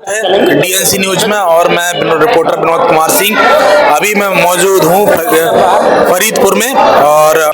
DNC news में और मैं रिपोर्टर विनोद कुमार सिंह। अभी मैं मौजूद हूँ फरीदपुर में और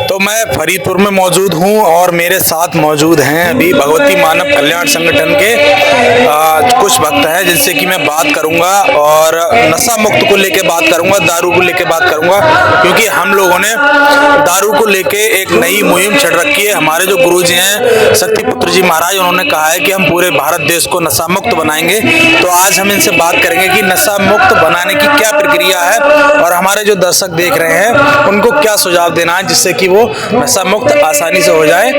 तो मैं फरीदपुर में मौजूद हूँ और मेरे साथ मौजूद हैं अभी भगवती मानव कल्याण संगठन के कुछ भक्त हैं जिनसे कि मैं बात करूंगा और नशा मुक्त को लेके बात करूंगा, दारू को लेके बात करूंगा, क्योंकि हम लोगों ने दारू को लेके एक नई मुहिम छेड़ रखी है। हमारे जो गुरुजी हैं शक्तिपुत्र जी महाराज, उन्होंने कहा है कि हम पूरे भारत देश को नशा मुक्त बनाएंगे। तो आज हम इनसे बात करेंगे कि नशा मुक्त बनाने की क्या प्रक्रिया है और हमारे जो दर्शक देख रहे हैं उनको क्या सुझाव देना है जिससे कि वो नशा मुक्त आसानी से हो जाए।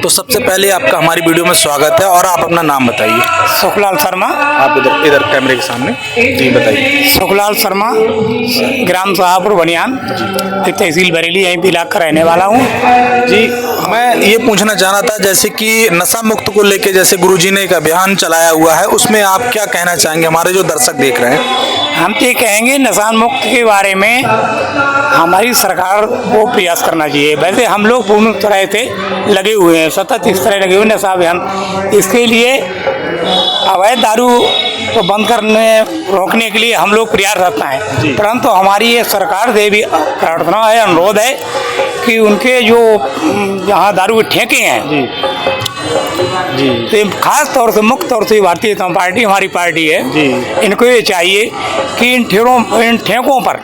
तो सबसे पहले आपका हमारी वीडियो में स्वागत है और आप अपना नाम बताइए। सुखलाल शर्मा। आप इधर कैमरे के सामने जी बताइए। सुखलाल शर्मा, ग्राम शाहपुर बनियान, तहसील बरेली, यहीं इलाके का रहने वाला हूँ जी। मैं ये पूछना चाह रहा था जैसे कि नशा मुक्त को लेके जैसे गुरुजी ने एक अभियान चलाया हुआ है, उसमें आप क्या कहना चाहेंगे हमारे जो दर्शक देख रहे हैं? हम तो ये कहेंगे नशा मुक्त के बारे में हमारी सरकार को प्रयास करना चाहिए। वैसे हम लोग पूर्ण तरह से लगे हुए हैं, सतत इस तरह लगे हुए नशा अभियान। इसके लिए अवैध दारू को बंद करने रोकने के लिए हम लोग प्रयासरत हैं, परंतु हमारी ये सरकार से भी प्रार्थना है, अनुरोध है कि उनके जो यहाँ दारू के ठेके हैं जी तो खास तौर से मुख्य तौर से भारतीय जनता पार्टी हमारी पार्टी है जी, इनको ये चाहिए कि इन ठेकों पर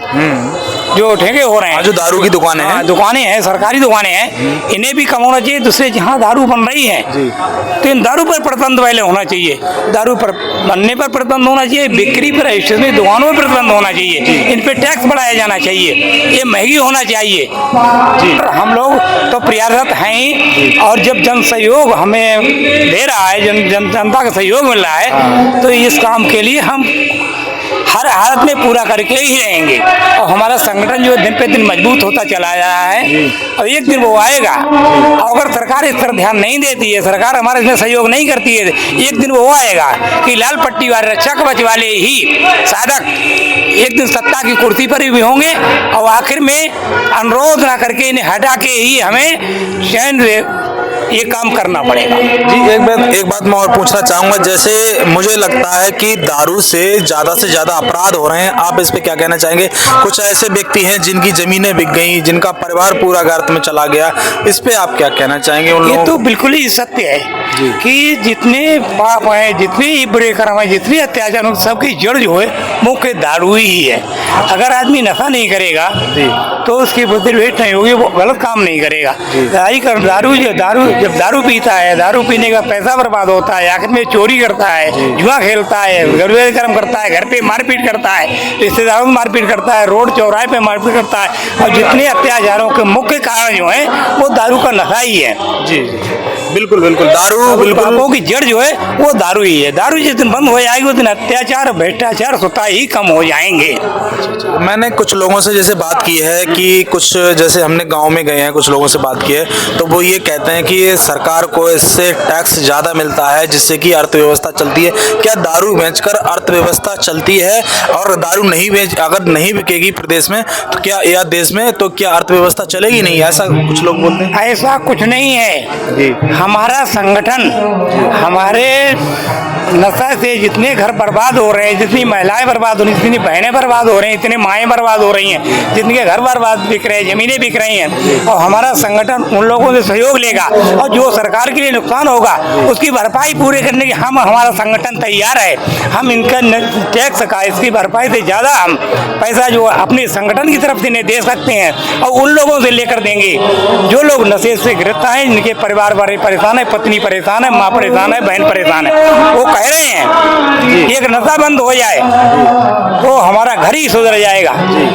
जो ठेके हो रहे हैं, जो दारू की दुकानें हैं, दुकानें हैं, सरकारी दुकानें हैं, इन्हें भी कम होना चाहिए। दूसरे जहाँ दारू बन रही है तो इन दारू पर प्रतिबंध पहले होना चाहिए। दारू पर बनने पर प्रतिबंध होना चाहिए, बिक्री पर स्टेशनरी दुकानों पर प्रतिबंध होना चाहिए, इन पर टैक्स बढ़ाया जाना चाहिए, ये महंगी होना चाहिए जी। हम लोग तो प्रयासरत हैं ही, और जब जन सहयोग हमें दे रहा है, जनता का सहयोग मिल रहा है, तो इस काम के लिए हम हर हालत में पूरा करके ही रहेंगे। और हमारा संगठन जो दिन पे दिन मजबूत होता चला जा रहा है, और एक दिन वो आएगा। और अगर सरकार इस पर ध्यान नहीं देती है, सरकार हमारे इसमें सहयोग नहीं करती है, एक दिन वो आएगा कि लाल पट्टी वाले, रक्षा कवच वाले ही साधक एक दिन सत्ता की कुर्सी पर भी होंगे, और आखिर में अनुरोध ना करके इन्हें हटा के ही हमें चैन ये काम करना पड़ेगा जी। एक बात मैं और पूछना चाहूँगा, जैसे मुझे लगता है कि दारू से ज़्यादा अपराध हो रहे हैं, आप इस पे क्या कहना चाहेंगे? कुछ ऐसे व्यक्ति हैं जिनकी ज़मीनें बिक गई, जिनका परिवार पूरा गर्त में चला गया, इस पे आप क्या कहना चाहेंगे उन लोगों? ये तो बिल्कुल ही सत्य है कि जितने पाप हैं, जितने ही बुरे कर्म हैं, जितने अत्याचार हैं, सबकी जड़ जो है मुख्य दारू ही है। अगर आदमी नशा नहीं करेगा तो उसकी बुद्धि वेट नहीं होगी, वो गलत काम नहीं करेगा। जब दारू पीता है, दारू पीने का पैसा बर्बाद होता है, आखिर में चोरी करता है, जुआ खेलता है, गलत कर्म करता है, घर पे मारपीट करता है, रिश्तेदारों में मारपीट करता है, रोड चौराहे पे मारपीट करता है, और जितने अत्याचारों के मुख्य कारण जो है वो दारू का नशा ही है जी। बिल्कुल दारू पापों की जड़ जो है वो दारू ही है। दारू जिस दिन बंद हो जाएगी उस दिन अत्याचार, भ्रष्टाचार स्वतः ही कम हो जाएंगे। मैंने कुछ लोगों से जैसे बात की है कि कुछ जैसे हमने गांव में गए हैं, कुछ लोगों से बात की है, तो वो ये कहते हैं कि सरकार को इससे टैक्स ज़्यादा मिलता है जिससे कि अर्थव्यवस्था चलती है। क्या दारू बेचकर अर्थव्यवस्था चलती है? और दारू अगर नहीं बिकेगी प्रदेश में तो क्या या देश में, तो क्या अर्थव्यवस्था चलेगी नहीं? ऐसा कुछ लोग बोलते हैं। ऐसा कुछ नहीं है जी। हमारा संगठन हमारे नशा से जितने घर बर्बाद हो रहे हैं, जितनी महिलाएं बर्बाद हो रही हैं, जितनी बहनें बर्बाद हो रही हैं, इतने माएँ बर्बाद हो रही हैं, जिनके घर बर्बाद बिक रहे हैं, जमीनें बिक रही हैं, और हमारा संगठन उन लोगों से सहयोग लेगा, और जो सरकार के लिए नुकसान होगा उसकी भरपाई पूरे करने की हमारा संगठन तैयार है। हम इनका टैक्स का इसकी भरपाई से ज़्यादा हम पैसा जो अपने संगठन की तरफ से इन्हें दे सकते हैं, और उन लोगों से लेकर देंगे जो लोग नशे से गिरफ्तार हैं, जिनके परिवार बड़े परेशान है, पत्नी परेशान है, माँ परेशान है, बहन परेशान है। वो कह रहे हैं एक नशा बंद हो जाए तो हमारा घर ही सुधर जाएगा।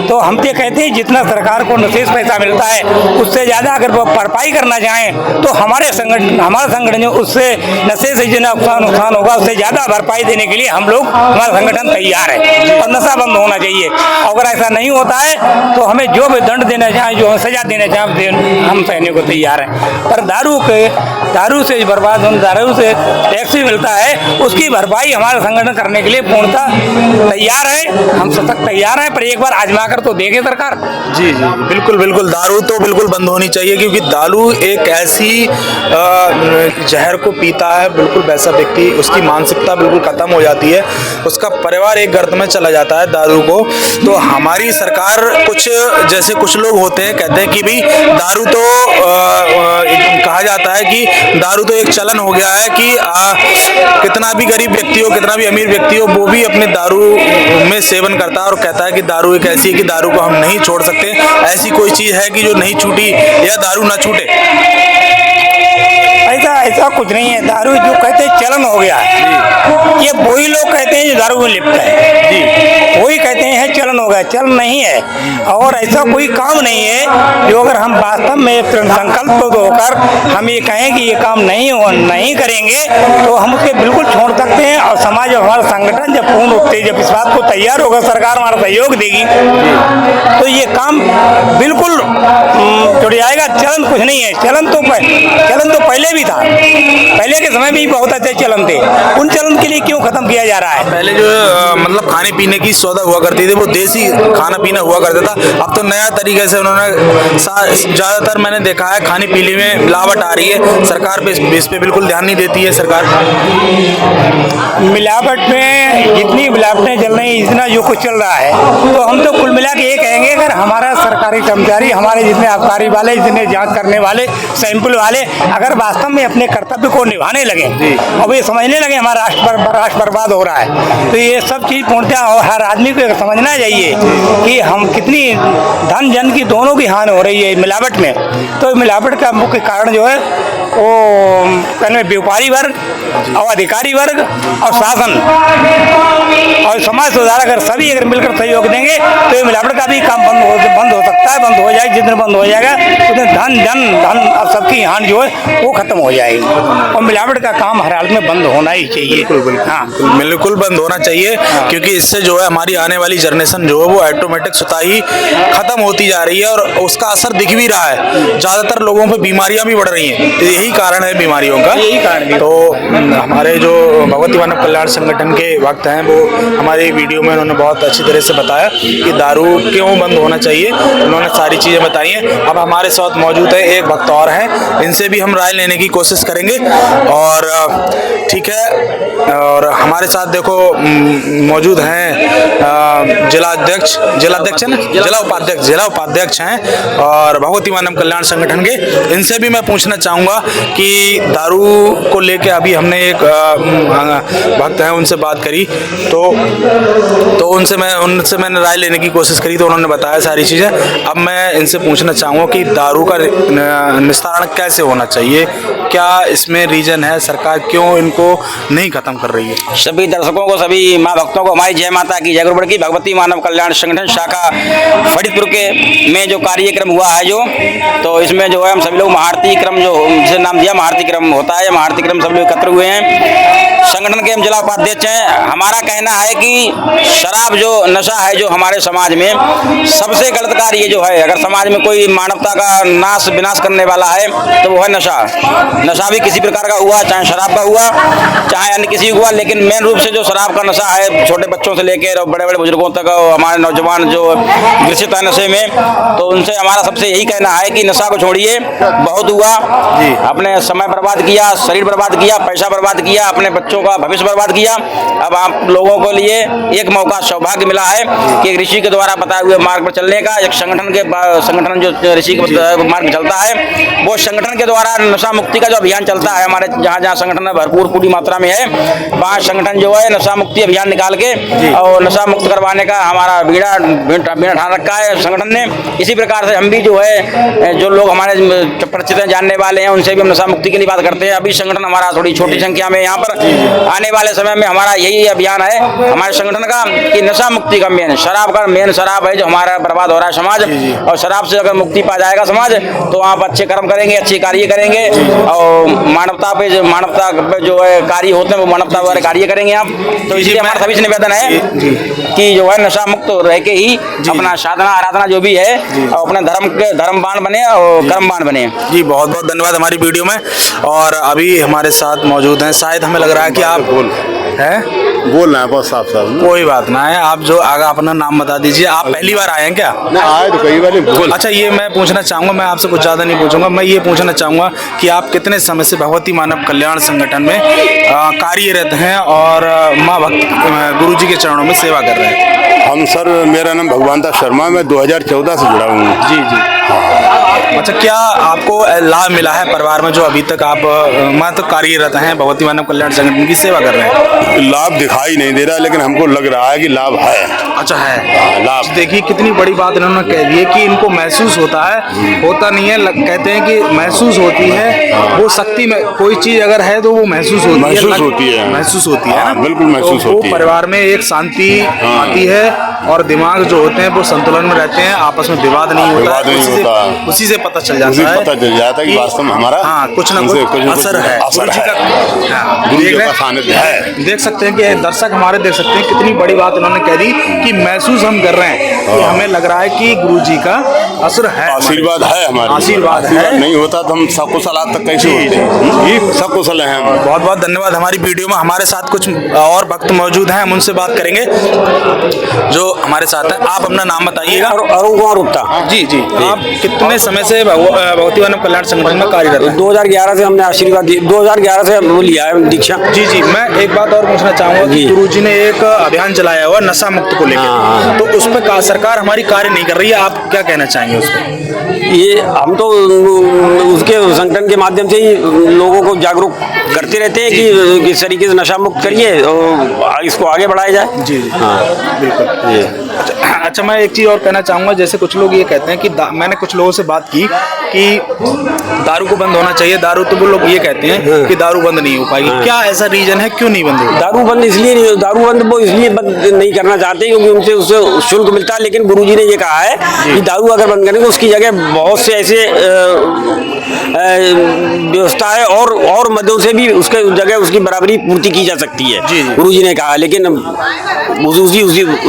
तो हम तो कहते हैं जितना सरकार को नशे से पैसा मिलता है उससे ज़्यादा अगर वो भरपाई करना चाहें तो हमारा संगठन उससे नशे से जितना नुकसान होगा उससे ज़्यादा भरपाई देने के लिए हमारा संगठन तैयार है, और नशा बंद होना चाहिए। अगर ऐसा नहीं होता है तो हमें जो भी दंड देना चाहे, जो हमें सजा देना चाहे, हम सहने को तैयार हैं। पर दारू से बर्बाद होने, दारू से टैक्स भी मिलता है, उसकी भरपाई हमारा संगठन करने के लिए पूर्णतः तैयार है। हम सतत तैयार हैं, पर एक बार आजमा कर तो देखे सरकार। जी जी बिल्कुल बिल्कुल, दारू तो बिल्कुल बंद होनी चाहिए, क्योंकि दारू एक ऐसी जहर को पीता है बिल्कुल वैसा व्यक्ति, उसकी मानसिकता बिल्कुल खत्म हो जाती है, उसका परिवार एक गर्त में चला जाता है दारू को। तो हमारी सरकार कुछ जैसे कुछ लोग होते हैं कहते हैं कि भाई दारू तो कहा जाता है कि दारू तो एक चलन हो गया है कि कितना भी गरीब व्यक्ति हो, कितना भी अमीर व्यक्ति हो, वो भी अपने दारू में सेवन करता है और कहता है कि दारू एक ऐसी है कि दारू को हम नहीं छोड़ सकते। ऐसी कोई चीज है कि जो नहीं छूटी या दारू ना छूटे? ऐसा कुछ नहीं है। दारू जो कहते हैं चलन हो गया है, ये वही लोग कहते हैं जो दारू में लिप्त है जी, वही कहते हैं चलन हो गया, चलन नहीं है। और ऐसा कोई काम नहीं है जो अगर हम वास्तव में संकल्प होकर हम ये कहें कि ये काम नहीं करेंगे तो हम उसके बिल्कुल छोड़ सकते हैं। और समाज और हमारा संगठन जब पूर्ण रूप से जब इस बात को तैयार होगा, सरकार हमारा सहयोग देगी, तो ये काम बिल्कुल जुड़ जाएगा। चलन कुछ नहीं है, चलन तो पहले भी था, पहले के समय में भी बहुत अच्छे चलन थे। उन चलन के लिए क्यों खत्म किया जा रहा है? पहले जो मतलब खाने पीने की सौदा हुआ करती थी वो देसी खाना पीना हुआ करता था। अब तो नया तरीके से उन्होंने ज्यादातर मैंने देखा है खाने पीने में मिलावट आ रही है। सरकार इस पे बिल्कुल ध्यान नहीं देती है सरकार। मिलावट में जितनी मिलावटें चल रही, इतना जो कुछ चल रहा है, तो हम तो कुल मिला के ये कहेंगे अगर हमारा सरकारी कर्मचारी, हमारे जितने आबकारी वाले, जितने जांच करने वाले, सैंपल वाले अगर वास्तव में अपने कर्तव्य को निभाने लगे और ये समझने लगे हमारा राष्ट्र बर्बाद हो रहा है, तो ये सब चीज पूर्णतः और हर आदमी को समझना चाहिए कि हम कितनी धन जन की दोनों की हानि हो रही है मिलावट में। तो मिलावट का मुख्य कारण जो है वो पहले व्यापारी वर्ग और अधिकारी वर्ग और शासन और समाज सुधारक अगर सभी अगर मिलकर सहयोग देंगे तो ये मिलावट का भी काम बंद हो सकता है, बंद हो जाएगा। जितने बंद हो जाएगा उतने धन और सबकी हानि जो है वो खत्म हो जाएगी। और मिलावट का काम हर हाल में बंद होना ही चाहिए। बिल्कुल बंद होना चाहिए, क्योंकि इससे जो है हमारी आने वाली जनरेशन जो है वो ऑटोमेटिक स्वतः ही खत्म होती जा रही है और उसका असर दिख भी रहा है। ज्यादातर लोगों पे बीमारियां भी बढ़ रही हैं, यही कारण है बीमारियों का, यही कारण। तो हमारे जो भगवती मानव कल्याण संगठन के वक्त हैं वो हमारी वीडियो में उन्होंने बहुत अच्छी तरह से बताया कि दारू क्यों बंद होना चाहिए, उन्होंने सारी चीजें बताई हैं। अब हमारे साथ मौजूद है एक भक्त और हैं, इनसे भी हम राय लेने की कोशिश करेंगे। और ठीक है, और हमारे साथ देखो मौजूद हैं जिला उपाध्यक्ष हैं और भगवती मानव कल्याण संगठन के। इनसे भी मैं पूछना चाहूँगा कि दारू को लेके अभी हमने एक भक्त हैं उनसे बात करी तो उनसे मैंने राय लेने की कोशिश करी तो उन्होंने बताया सारी चीज़ें। अब मैं इनसे पूछना चाहूँगा कि दारू का निस्तारण कैसे होना चाहिए, क्या इसमें रीजन है, सरकार क्यों इनको नहीं खत्म कर रही है? सभी दर्शकों को, सभी माँ भक्तों को हमारी जय माता की, जय गुरुबड़ की। भगवती मानव कल्याण संगठन शाखा फरीदपुर के में जो कार्यक्रम हुआ है तो इसमें जो है हम सभी लोग महाआरती क्रम जो जिसे नाम दिया महाआरती क्रम होता है, महाआरती क्रम सब लोग एकत्र हुए हैं। संगठन के हम जिला उपाध्यक्ष हैं। हमारा कहना है कि शराब जो नशा है जो हमारे समाज में सबसे गलत कार्य जो है, अगर समाज में कोई मानवता का विनाश करने वाला है तो वो है नशा। नशा भी किसी प्रकार का हुआ, चाहे शराब का हुआ चाहे अन्य किसी हुआ, लेकिन मेन रूप से जो शराब का नशा है छोटे बच्चों से लेकर बड़े बड़े बुजुर्गों तक हमारे नौजवान जो ग्रसित है नशे में, तो उनसे हमारा सबसे यही कहना है कि नशा को छोड़िए। बहुत हुआ, अपने समय बर्बाद किया, शरीर बर्बाद किया, पैसा बर्बाद किया, अपने बच्चों का भविष्य बर्बाद किया। अब आप लोगों के लिए एक मौका सौभाग्य मिला है कि एक ऋषि के द्वारा बताए हुए मार्ग पर चलने का, एक संगठन जो ऋषि के मार्ग चलता है वो संगठन के द्वारा नशा मुक्ति का जो अभियान चलता है हमारे जहाँ संगठन भरपूर पूरी मात्रा में है, वहाँ संगठन जो है नशा मुक्ति अभियान निकाल के और नशा मुक्त करवाने का हमारा बीड़ा ठान रखा है संगठन ने। इसी प्रकार से हम भी जो है जो लोग हमारे परिचित हैं, जानने वाले हैं, उनसे भी हम नशा मुक्ति के लिए बात करते हैं। अभी संगठन हमारा थोड़ी छोटी संख्या में यहाँ पर, आने वाले समय में हमारा यही अभियान है हमारे संगठन का कि नशा मुक्ति का मेन शराब है जो हमारा बर्बाद हो रहा है समाज, और शराब से अगर मुक्ति पा जाएगा समाज तो आप अच्छे कर्म करेंगे, अच्छे कार्य करेंगे और मानवता पे जो है कार्य होते हैं वो मानवता वाले कार्य करेंगे आप। तो इसलिए हमारा सभी से निवेदन है कि जो है नशा मुक्त रह के ही अपना साधना आराधना जो भी है और अपने धर्मवान बने और कर्मवान बने। जी बहुत बहुत धन्यवाद हमारी वीडियो में। और अभी हमारे साथ मौजूद हैं, शायद हमें लग रहा है कि आप है? बोल रहे हैं बहुत साफ साफ। कोई बात ना है, आप जो आगे अपना नाम बता दीजिए। आप पहली बार आए हैं क्या? ना आए तो कई बार बोल। अच्छा, ये मैं पूछना चाहूँगा, मैं आपसे कुछ ज़्यादा नहीं पूछूंगा, मैं ये पूछना चाहूँगा कि आप कितने समय से भगवती मानव कल्याण संगठन में कार्यरत हैं और माँ भक्त गुरु जी के चरणों में सेवा कर रहे हैं? हम सर, मेरा नाम भगवान दास शर्मा, मैं 2014 से जुड़ा हूँ। जी जी। अच्छा, क्या आपको लाभ मिला है परिवार में जो अभी तक आप तो कार्यरत हैं, भगवती मानव कल्याण संगठन की सेवा कर रहे हैं? लाभ दिखाई नहीं दे रहा, लेकिन हमको लग रहा है कि लाभ है। अच्छा है। लाभ देखिए कितनी बड़ी बात इन्होंने कह दी है कि इनको महसूस होता है, होता नहीं है, कहते हैं कि महसूस होती है वो शक्ति में, कोई चीज अगर है तो वो महसूस होती है, महसूस होती है, महसूस होती है ना? बिल्कुल महसूस तो होती है। परिवार में एक शांति आती है और दिमाग जो होते हैं वो संतुलन में रहते हैं, आपस में विवाद नहीं होता, उसी से पता चल जाता है, पता चल जाता है कि वास्तव में हमारा कुछ ना कुछ असर है, गुरु जी का। गुरु जी का सानिध्य है। देख सकते हैं कि दर्शक हमारे देख सकते हैं कितनी बड़ी बात उन्होंने कह दी कि महसूस हम कर रहे हैं कि हमें लग रहा है कि गुरु जी का असर है, आशीर्वाद है हमारा। आशीर्वाद है। नहीं होता तो हम सकुशल आज तक कैसे होते? ये सकुशल हैं हम। बहुत बहुत धन्यवाद। हमारी वीडियो में हमारे साथ कुछ और भक्त मौजूद हैं, हम उनसे बात करेंगे जो हमारे साथ हैं। आप अपना नाम बताइएगा। अरुण कुमार गुप्ता। जी जी। आप कितने समय से भगवती मानव कल्याण संगठन में कार्यरत हैं? 2011 से हमने आशीर्वाद 2011 से लिया है दीक्षा। जी जी। मैं एक बात और पूछना चाहूंगा कि गुरु जी ने एक अभियान चलाया हुआ नशा मुक्त को लेकर, तो उस पर सरकार हमारी कार्य नहीं कर रही है, आप क्या कहना चाहेंगे उस पर? ये हम तो उसके संगठन के माध्यम से ही लोगों को जागरूक करते रहते हैं कि किस तरीके से नशा मुक्त करिए और इसको आगे बढ़ाया जाए। जी जी। हाँ बिल्कुल। अच्छा, मैं एक चीज़ और कहना चाहूँगा, जैसे कुछ लोग ये कहते हैं कि मैंने कुछ लोगों से बात की कि दारू को बंद होना चाहिए, दारू, तो वो लोग ये कहते हैं कि दारू बंद नहीं हो पाएगी। क्या ऐसा रीजन है, क्यों नहीं बंद हो? दारू बंद इसलिए नहीं, दारू बंद वो इसलिए बंद नहीं करना चाहते क्योंकि उनसे उससे शुल्क मिलता है, लेकिन गुरुजी ने ये कहा है कि दारू अगर बंद करेंगे उसकी जगह बहुत से ऐसे व्यवस्था है और मदों से भी उसके जगह उसकी बराबरी पूर्ति की जा सकती है, गुरुजी ने कहा, लेकिन उस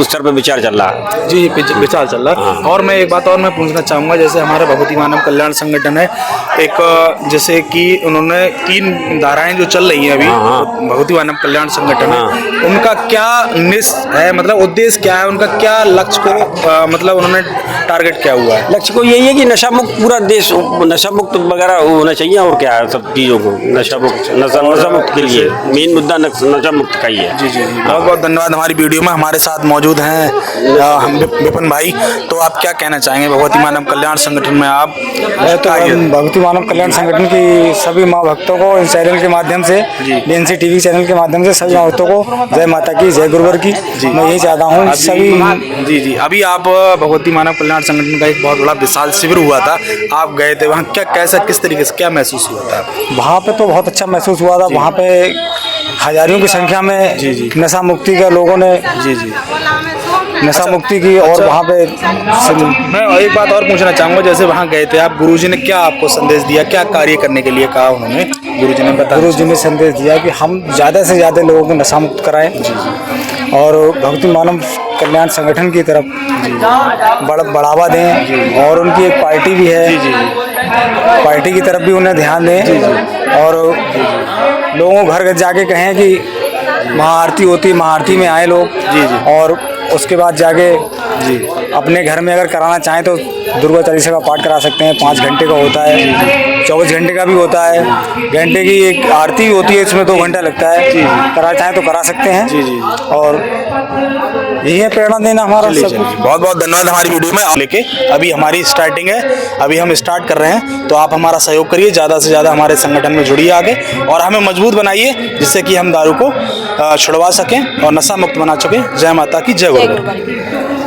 स्तर पर विचार चल रहा है। जी, विचार चल रहा है। और मैं एक बात और मैं पूछना चाहूँगा, जैसे हमारा भगवती मानव कल्याण संगठन है एक, जैसे कि उन्होंने 3 धाराएं जो चल रही हैं अभी, भगवती मानव कल्याण संगठन है, उनका क्या है, मतलब उद्देश्य क्या है, उनका क्या लक्ष्य को मतलब उन्होंने टारगेट क्या हुआ है? लक्ष्य को यही है कि नशा मुक्त पूरा देश नशा मुक्त वगैरह होना चाहिए, और क्या है सब चीज़ों को नशा मुक्त के लिए मेन मुद्दा नशा मुक्त का ही है। जी जी। बहुत बहुत धन्यवाद। हमारी वीडियो में हमारे साथ मौजूद हैं विपिन भाई, तो आप क्या कहना चाहेंगे भगवती मानव कल्याण संगठन में आप? तो भगवती मानव कल्याण संगठन की सभी माँ भक्तों को इस चैनल के माध्यम से, डीएनसी टीवी चैनल के माध्यम से सभी माँ भक्तों को जय माता की, जय गुरुवर की मैं यही चाहता हूँ सभी। जी जी। अभी आप भगवती मानव कल्याण संगठन का एक बहुत बड़ा विशाल शिविर हुआ था, आप गए थे वहाँ, क्या कैसा किस तरीके से क्या महसूस हुआ था? वहाँ पे तो बहुत अच्छा महसूस हुआ था। वहाँ पे हजारों की संख्या में नशा मुक्ति का लोगों ने नशा मुक्ति की, और वहाँ पे मैं एक बात और पूछना चाहूँगा, जैसे वहाँ गए थे आप, गुरुजी ने क्या आपको संदेश दिया, क्या कार्य करने के लिए कहा उन्होंने? गुरुजी ने बताया, गुरुजी ने संदेश दिया कि हम ज़्यादा से ज़्यादा लोगों को नशा मुक्त कराएं और भगवती मानव कल्याण संगठन की तरफ बढ़ावा दें, और उनकी एक पार्टी भी है, पार्टी की तरफ भी उन्हें ध्यान दें, और लोगों घर घर जाके कहें कि महाआरती होती है, महाआरती में आए लोग, और उसके बाद जाके अपने घर में अगर कराना चाहें तो दुर्गा चालीसा का पाठ करा सकते हैं। 5 घंटे का होता है, 24 घंटे का भी होता है, घंटे की एक आरती होती है, इसमें 2 घंटा लगता है। करा चाहें तो करा सकते हैं, और यही है प्रेरणा देना हमारा सब। बहुत बहुत धन्यवाद। हमारी वीडियो में लेके अभी हमारी स्टार्टिंग है, अभी हम स्टार्ट कर रहे हैं, तो आप हमारा सहयोग करिए, ज़्यादा से ज़्यादा हमारे संगठन में जुड़िए आगे, और हमें मजबूत बनाइए जिससे कि हम दारू को छुड़वा सकें और नशा मुक्त बना सकें। जय माता की, जय गुरु।